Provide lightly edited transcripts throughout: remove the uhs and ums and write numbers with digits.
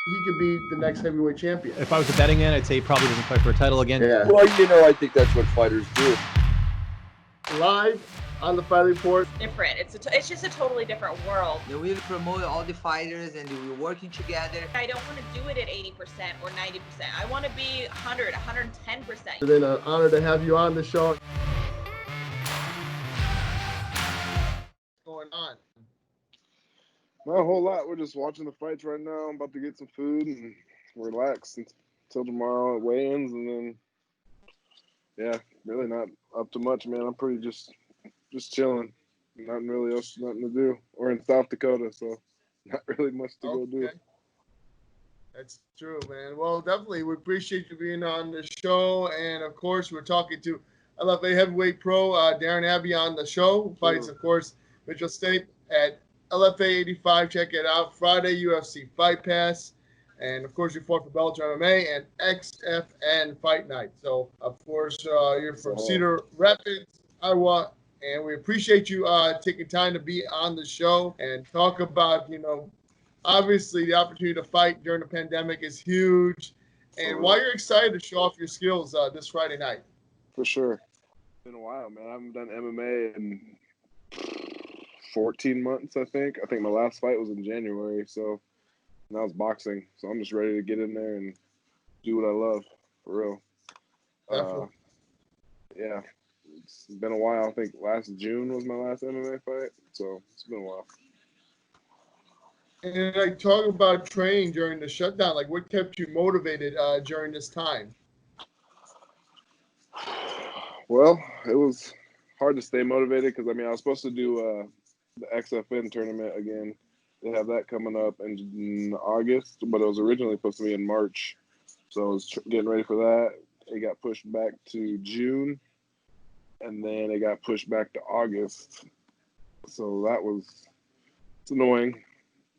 he could be the next heavyweight champion. If I was a betting man, I'd say he probably doesn't fight for a title again. Yeah. Well, I think that's what fighters do. Live on the Fight Report. Different. It's just a totally different world. They will promote all the fighters and we're working together. I don't want to do it at 80% or 90%. I want to be 100, 110%. It's been an honor to have you on the show. What's going on? Not a whole lot. We're just watching the fights right now. I'm about to get some food and relax until tomorrow at weigh-ins, and then, yeah, really not up to much, man. I'm pretty just chilling. Nothing really else, nothing to do. We're in South Dakota, so not really much to go do. That's true, man. Well, definitely, we appreciate you being on the show, and of course, we're talking to LFA Heavyweight Pro Darion Abbey on the show. Who fights, of course, Mitchell Stipe at LFA 85. Check it out. Friday, UFC Fight Pass. And, of course, you fought for Bellator MMA and XFN Fight Night. So, of course, you're from Cedar Rapids, Iowa. And we appreciate you taking time to be on the show and talk about, obviously the opportunity to fight during the pandemic is huge. And why you're excited to show off your skills this Friday night. For sure. It's been a while, man. I haven't done MMA in 14 months, I think. I think my last fight was in January, so now it's boxing. So I'm just ready to get in there and do what I love, for real. Yeah, it's been a while. I think last June was my last MMA fight, so it's been a while. And talk about training during the shutdown. Like, what kept you motivated during this time? Well, it was hard to stay motivated because, I was supposed to do the XFN tournament again. They have that coming up in August, but it was originally supposed to be in March. So I was getting ready for that. It got pushed back to June, and then it got pushed back to August. So it's annoying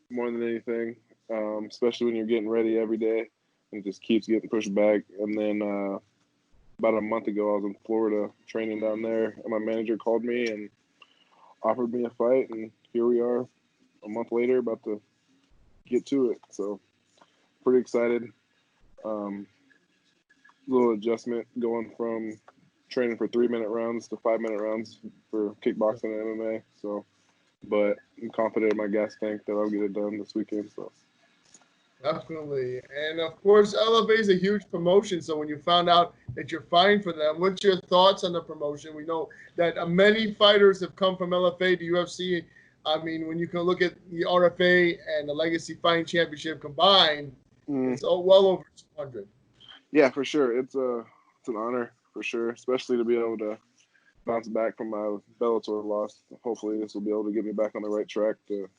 more than anything, especially when you're getting ready every day and it just keeps getting pushed back. And then about a month ago, I was in Florida training down there, and my manager called me and offered me a fight, and here we are a month later about to get to it. So pretty excited. Little adjustment going from training for 3-minute rounds to 5-minute rounds for kickboxing and MMA. So, but I'm confident in my gas tank that I'll get it done this weekend. So definitely. And of course, LFA is a huge promotion. So when you found out that you're fighting for them, what's your thoughts on the promotion? We know that many fighters have come from LFA to UFC. When you can look at the RFA and the Legacy Fighting Championship combined, it's well over 200. Yeah, for sure. It's an honor, for sure, especially to be able to bounce back from my Bellator loss. Hopefully this will be able to get me back on the right track to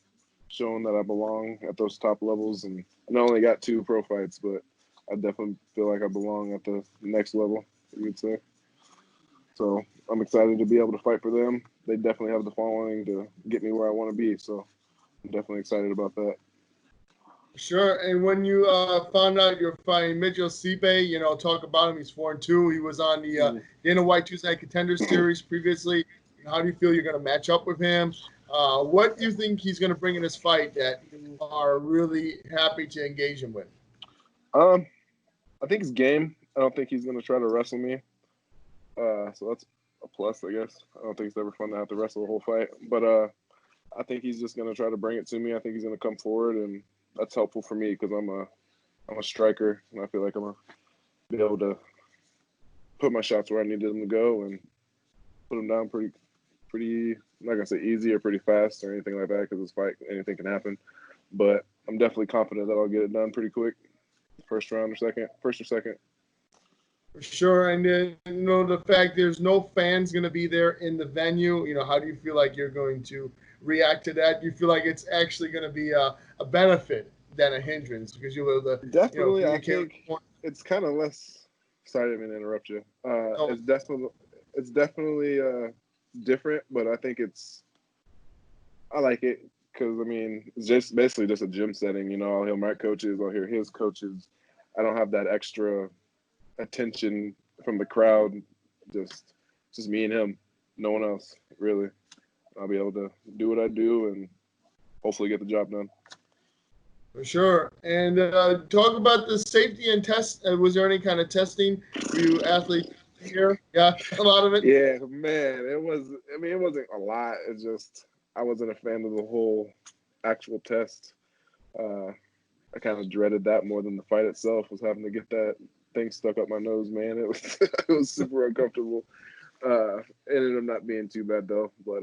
showing that I belong at those top levels. And I not only got 2 pro fights, but I definitely feel like I belong at the next level, you would say. So I'm excited to be able to fight for them. They definitely have the following to get me where I want to be. So I'm definitely excited about that. Sure. And when you found out you're fighting Mitchell Stipe, talk about him. He's 4-2. He was on the Dana White Tuesday Night Contenders Series previously. How do you feel you're going to match up with him? What do you think he's going to bring in this fight that you are really happy to engage him with? I think it's game. I don't think he's going to try to wrestle me. So that's a plus, I guess. I don't think it's ever fun to have to wrestle the whole fight. But I think he's just going to try to bring it to me. I think he's going to come forward, and that's helpful for me because I'm a striker, and I feel like I'm going to be able to put my shots where I need them to go and put them down pretty. I'm not going to say easy or pretty fast or anything like that because this fight, anything can happen. But I'm definitely confident that I'll get it done pretty quick. First or second. For sure. And then, the fact there's no fans going to be there in the venue, how do you feel like you're going to react to that? Do you feel like it's actually going to be a benefit than a hindrance? Because you'll be able to definitely, I think it's kind of less. Sorry, I didn't mean to interrupt you. It's definitely different, but I think I like it because it's just basically just a gym setting. I'll hear my coaches, I'll hear his coaches. I don't have that extra attention from the crowd. Just me and him, no one else really. I'll be able to do what I do and hopefully get the job done. For sure. And talk about the safety and test. Was there any kind of testing for you athletes here? Yeah, a lot of it. Yeah, man, it was. I mean, it wasn't a lot. It's just I wasn't a fan of the whole actual test. I kind of dreaded that more than the fight itself. Was having to get that thing stuck up my nose, man. It was it was super uncomfortable. It ended up not being too bad though. But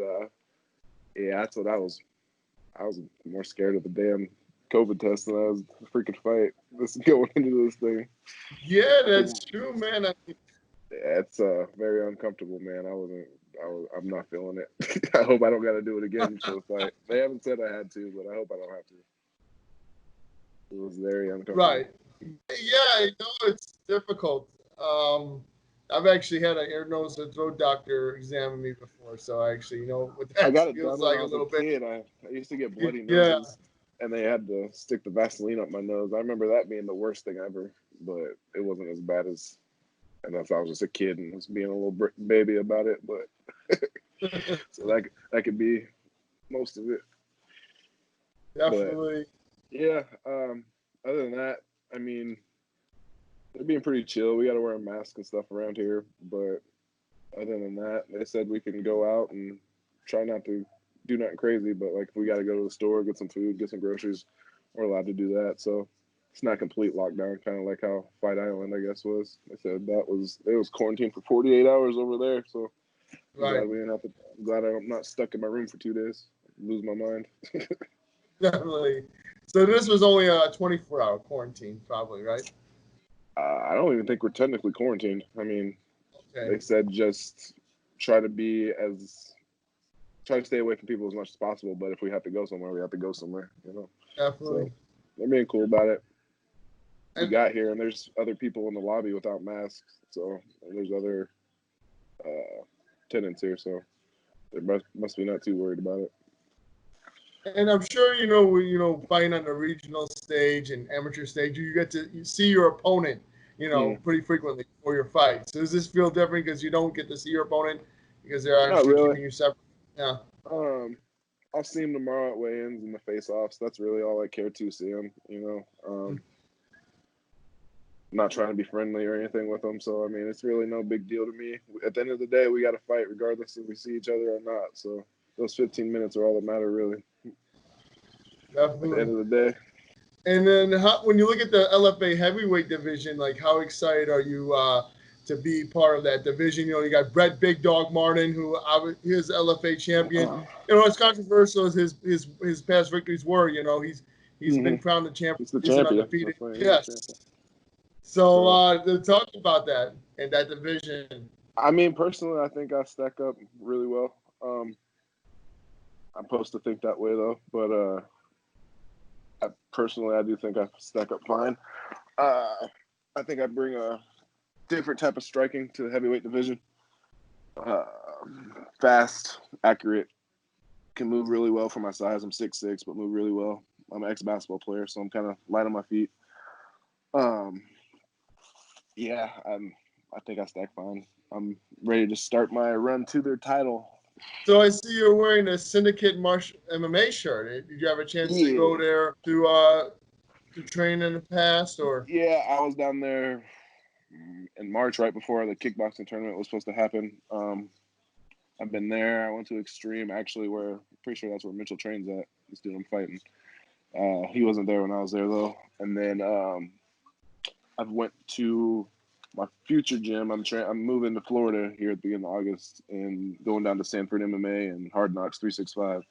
yeah, that's what I was. I was more scared of the damn COVID test than I was the freaking fight. This going into this thing. Yeah, that's true, man. Yeah, it's very uncomfortable, man. I'm not feeling it. I hope I don't got to do it again for the fight. They haven't said I had to, but I hope I don't have to. It was very uncomfortable. Right. Yeah, I know it's difficult. I've actually had an ear, nose, and throat doctor examine me before, so I actually know what I that got it feels done when like I a was little a bit. kid. I used to get bloody Yeah. noses, and they had to stick the Vaseline up my nose. I remember that being the worst thing ever, but it wasn't as bad as. And if I was just a kid and was being a little baby about it, but so that could be most of it. Definitely. But, yeah. Other than that, I mean, they're being pretty chill. We got to wear a mask and stuff around here, but other than that, they said we can go out and try not to do nothing crazy. But like, if we got to go to the store, get some food, get some groceries, we're allowed to do that. So it's not complete lockdown, kind of like how Fight Island, I guess, was. They said it was quarantined for 48 hours over there. So Right. I'm glad I'm not stuck in my room for 2 days. Lose my mind. Definitely. So this was only a 24-hour quarantine, probably, right? I don't even think we're technically quarantined. I mean, Okay. they said just try to stay away from people as much as possible. But if we have to go somewhere, we have to go somewhere. You know. Definitely. So they're being cool about it. We And- got here and there's other people in the lobby without masks. So there's other tenants here. So they must be not too worried about it. And I'm sure fighting on the regional stage and amateur stage, you get to see your opponent, pretty frequently before your fight. So does this feel different because you don't get to see your opponent because they're Not actually really. keeping you separate? Yeah. I'll see him tomorrow at weigh-ins and the face-offs. That's really all I care to see him. I'm not trying to be friendly or anything with him. So I mean, it's really no big deal to me. At the end of the day, we got to fight regardless if we see each other or not. So those 15 minutes are all that matter, really. Definitely. At the end of the day. And then when you look at the LFA Heavyweight Division, like how excited are you to be part of that division? You got Brett Big Dog Martin, who is LFA champion. It's controversial as his past victories were. He's been crowned the champion. He's the He's champion. undefeated. Right. Yes. So to talk about that and that division. I mean, personally, I think I stack up really well. I'm supposed to think that way though, but I do think I stack up fine. I think I bring a different type of striking to the heavyweight division. Fast, accurate, can move really well for my size. I'm 6'6", but move really well. I'm an ex-basketball player, so I'm kind of light on my feet. Yeah, I think I stack fine. I'm ready to start my run to their title. So I see you're wearing a Syndicate MMA shirt. Did you have a chance to go there to train in the past, or? Yeah, I was down there in March, right before the kickboxing tournament was supposed to happen. I've been there. I went to Extreme, actually, where I'm pretty sure that's where Mitchell trains at. This dude I'm fighting. He wasn't there when I was there though. And then I've went to my future gym. I'm moving to Florida here at the beginning of August and going down to Sanford MMA and Hard Knocks 365.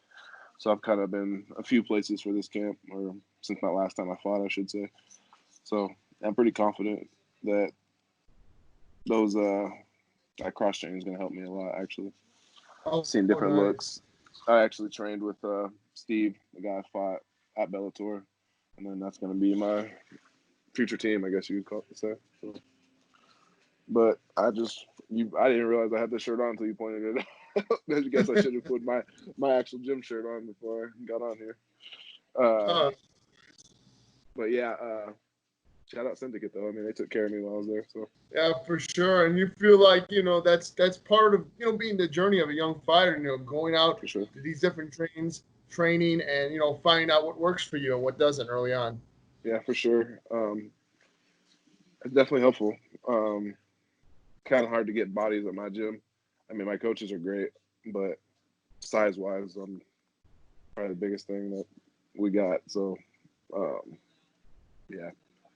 So I've kind of been a few places for this camp, or since my last time I fought, I should say. So I'm pretty confident that that cross training is going to help me a lot, actually. Seeing different looks. I actually trained with Steve, the guy I fought at Bellator, and then that's going to be my future team, I guess you would say. So. But I didn't realize I had this shirt on until you pointed it out. I guess I should have put my actual gym shirt on before I got on here. But yeah, shout out Syndicate though. I mean, they took care of me while I was there. So yeah, for sure. And you feel like that's part of being the journey of a young fighter. Going out for sure. to these different training and, you know, finding out what works for you and what doesn't early on. Yeah, for sure. It's definitely helpful. Kind of hard to get bodies at my gym. I mean, my coaches are great, but size-wise, I'm probably the biggest thing that we got. So, yeah,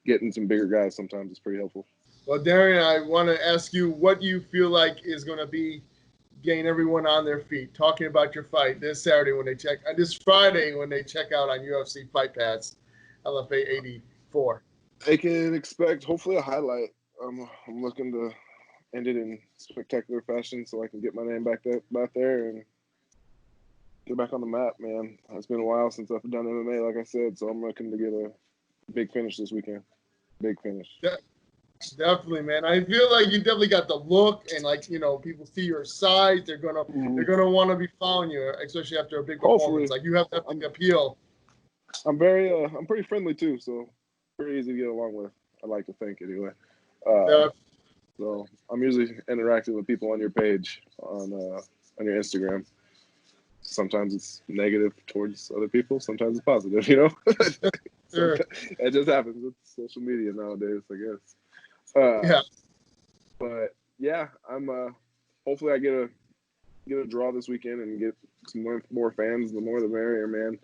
getting some bigger guys sometimes is pretty helpful. Well, Darion, I want to ask you what you feel like is going to be getting everyone on their feet, talking about your fight this Saturday when they check, this Friday when they check out on UFC Fight Pass, LFA 84. They can expect hopefully a highlight. I'm looking to end it in spectacular fashion so I can get my name back there and get back on the map, man. It's been a while since I've done MMA, like I said, so I'm looking to get a big finish this weekend. Big finish. Definitely, man. I feel like you definitely got the look, and like, you know, people see your size, they're gonna want to be following you, especially after a big performance. Hopefully. Like you have that big appeal. I'm pretty friendly too, so pretty easy to get along with. I like to think anyway. So I'm usually interacting with people on your page on your Instagram. Sometimes it's negative towards other people. Sometimes it's positive. You know, Sure. It just happens with social media nowadays, I guess. Yeah. But yeah, I'm hopefully I get a draw this weekend and get some more fans. The more the merrier, man.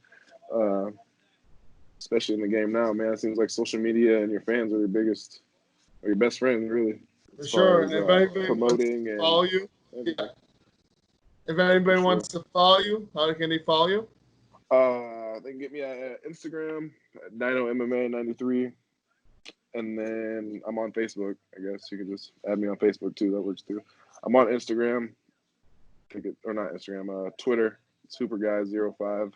Especially in the game now, man. It seems like social media and your fans are your best friends, really. For sure. And if anybody promoting wants to follow you, everything. If anybody wants to follow you, how can they follow you? They can get me at Instagram at Dino MMA 93, and then I'm on Facebook. I guess you can just add me on Facebook too. That works too. I'm on Instagram, Twitter, SuperGuy05.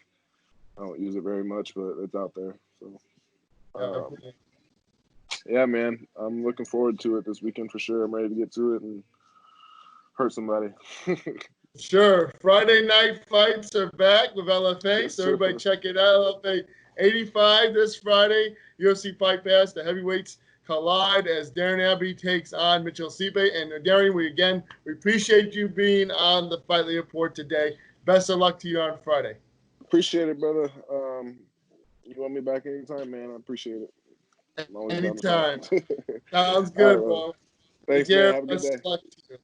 I don't use it very much, but it's out there. So, yeah, man, I'm looking forward to it this weekend for sure. I'm ready to get to it and hurt somebody. Sure. Friday night fights are back with LFA, so everybody check it out. LFA 85 this Friday. UFC Fight Pass. The heavyweights collide as Darion Abbey takes on Mitchell Stipe. And Darion, we appreciate you being on the Fightlete Report today. Best of luck to you on Friday. Appreciate it, brother. You want me back anytime, man? I appreciate it. Anytime. Sounds good, bro. Thanks, man. Have a good day. Luck to you.